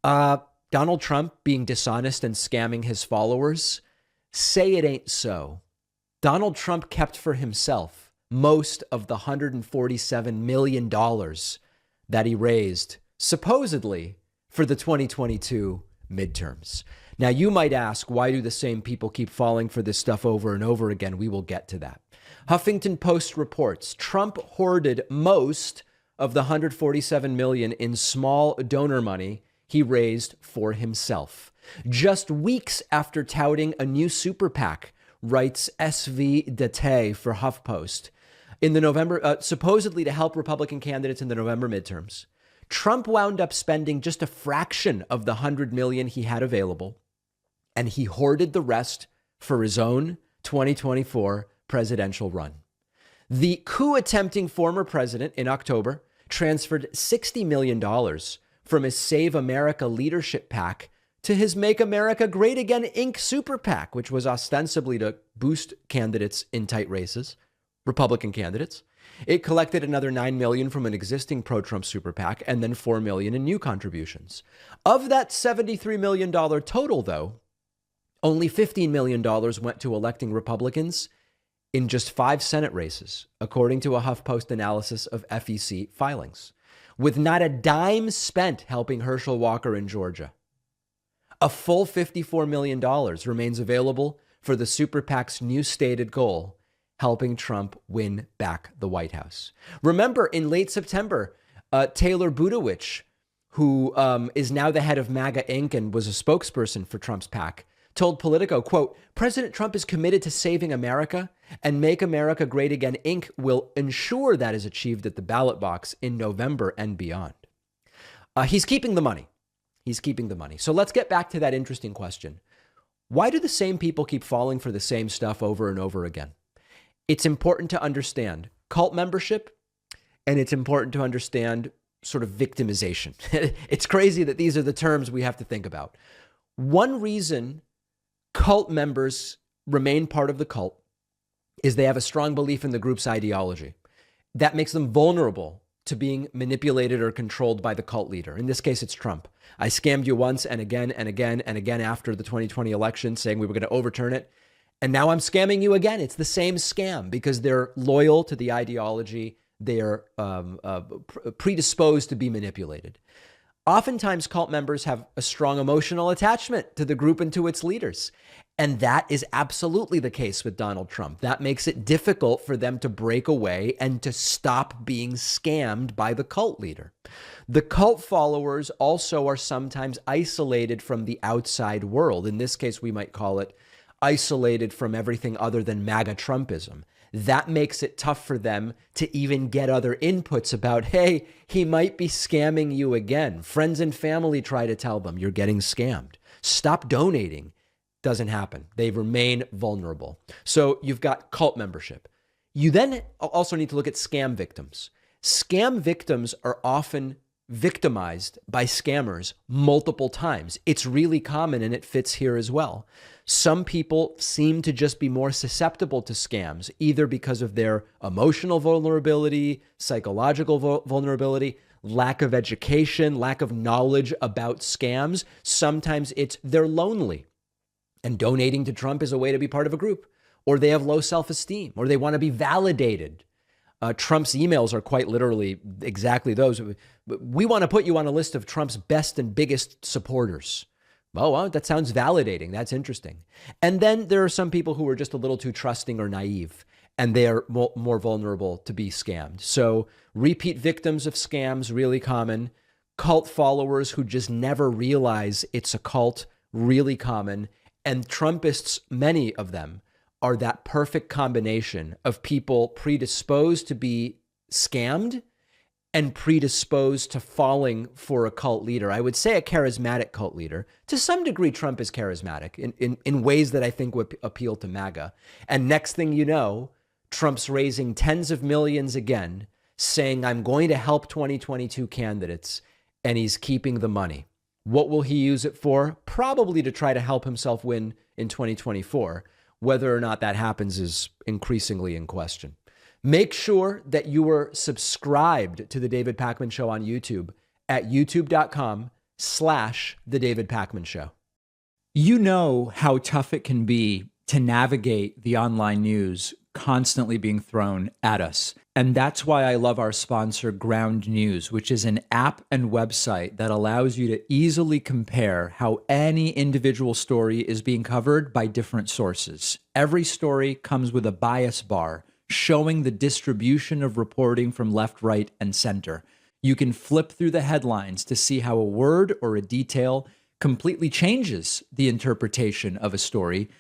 Uh, Donald Trump being dishonest and scamming his followers? Say it ain't so. Donald Trump kept for himself most of the $147 million that he raised, supposedly, for the 2022 midterms. Now, you might ask, why do the same people keep falling for this stuff over and over again? We will get to that. Huffington Post reports Trump hoarded most of the $147 million in small donor money he raised for himself. Just weeks after touting a new super PAC, writes SV Dete for HuffPost, in the November, supposedly to help Republican candidates in the November midterms, Trump wound up spending just a fraction of the $100 million he had available, and he hoarded the rest for his own 2024 presidential run. The coup-attempting former president in October transferred $60 million from his Save America Leadership PAC to his Make America Great Again Inc. Super PAC, which was ostensibly to boost candidates in tight races, Republican candidates. It collected another $9 million from an existing pro-Trump super PAC and then $4 million in new contributions. Of that $73 million total, though, only $15 million went to electing Republicans in just 5 Senate races, according to a HuffPost analysis of FEC filings, with not a dime spent helping Herschel Walker in Georgia. A full $54 million remains available for the super PAC's new stated goal, helping Trump win back the White House. Remember, in late September, Taylor Budowich, who is now the head of MAGA Inc. and was a spokesperson for Trump's PAC, told Politico, quote, President Trump is committed to saving America, and Make America Great Again Inc. will ensure that is achieved at the ballot box in November and beyond. He's keeping the money. He's keeping the money. So let's get back to that interesting question. Why do the same people keep falling for the same stuff over and over again? It's important to understand cult membership, and it's important to understand sort of victimization. It's crazy that these are the terms we have to think about. One reason cult members remain part of the cult is they have a strong belief in the group's ideology. That makes them vulnerable to being manipulated or controlled by the cult leader. In this case, it's Trump. I scammed you once and again and again and again after the 2020 election, saying we were going to overturn it. And now I'm scamming you again. It's the same scam because they're loyal to the ideology. They're predisposed to be manipulated. Oftentimes, cult members have a strong emotional attachment to the group and to its leaders. And that is absolutely the case with Donald Trump. That makes it difficult for them to break away and to stop being scammed by the cult leader. The cult followers also are sometimes isolated from the outside world. In this case, we might call it isolated from everything other than MAGA Trumpism. That makes it tough for them to even get other inputs about, hey, he might be scamming you again. Friends and family try to tell them you're getting scammed. Stop donating. Doesn't happen. They remain vulnerable. So you've got cult membership. You then also need to look at scam victims. Scam victims are often victimized by scammers multiple times. It's really common and it fits here as well. Some people seem to just be more susceptible to scams, either because of their emotional vulnerability, psychological vulnerability, lack of education, lack of knowledge about scams. Sometimes it's they're lonely and donating to Trump is a way to be part of a group, or they have low self-esteem, or they want to be validated. Trump's emails are quite literally exactly those. We want to put you on a list of Trump's best and biggest supporters. Oh, well, that sounds validating. That's interesting. And then there are some people who are just a little too trusting or naive, and they are more vulnerable to be scammed. So repeat victims of scams, really common. Cult followers who just never realize it's a cult, really common. And Trumpists, many of them, are that perfect combination of people predisposed to be scammed and predisposed to falling for a cult leader. I would say a charismatic cult leader. To some degree, Trump is charismatic in ways that I think would appeal to MAGA. And next thing you know, Trump's raising tens of millions again, saying, I'm going to help 2022 candidates, and he's keeping the money. What will he use it for? Probably to try to help himself win in 2024. Whether or not that happens is increasingly in question. Make sure that you are subscribed to the David Pakman Show on YouTube at youtube.com The David Pakman Show. You know how tough it can be to navigate the online news constantly being thrown at us. And that's why I love our sponsor, Ground News, which is an app and website that allows you to easily compare how any individual story is being covered by different sources. Every story comes with a bias bar showing the distribution of reporting from left, right, and center. You can flip through the headlines to see how a word or a detail completely changes the interpretation of a story.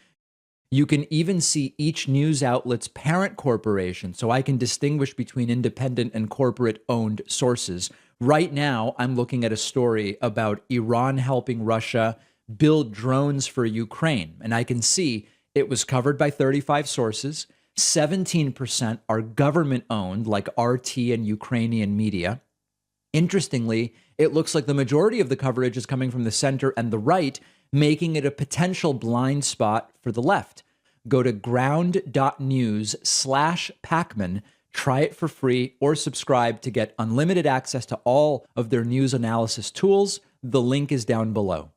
You can even see each news outlet's parent corporation, so I can distinguish between independent and corporate-owned sources. Right now, I'm looking at a story about Iran helping Russia build drones for Ukraine, and I can see it was covered by 35 sources. 17% are government-owned, like RT and Ukrainian media. Interestingly, it looks like the majority of the coverage is coming from the center and the right, making it a potential blind spot for the left. Go to ground.news/Pakman, try it for free, or subscribe to get unlimited access to all of their news analysis tools. The link is down below.